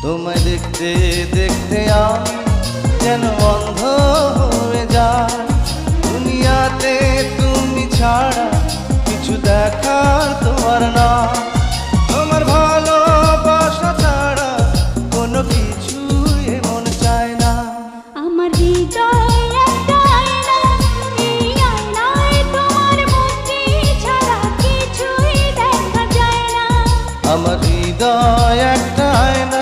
তোমায় দেখতে দেখতে আমি যেন অন্ধ হয়ে যাই। দুনিয়াতে তুমি ছাড়া কিছু দেখার তোমার না। তোমার ভালোবাসা ছাড়া কোনো কিছু এমন চায় না। আমার হৃদয় একটা আয়না, এই আয়নায় তোমার মুখটি ছাড়া কিছুই দেখা যায় না। আমার হৃদয় একটা আয়না,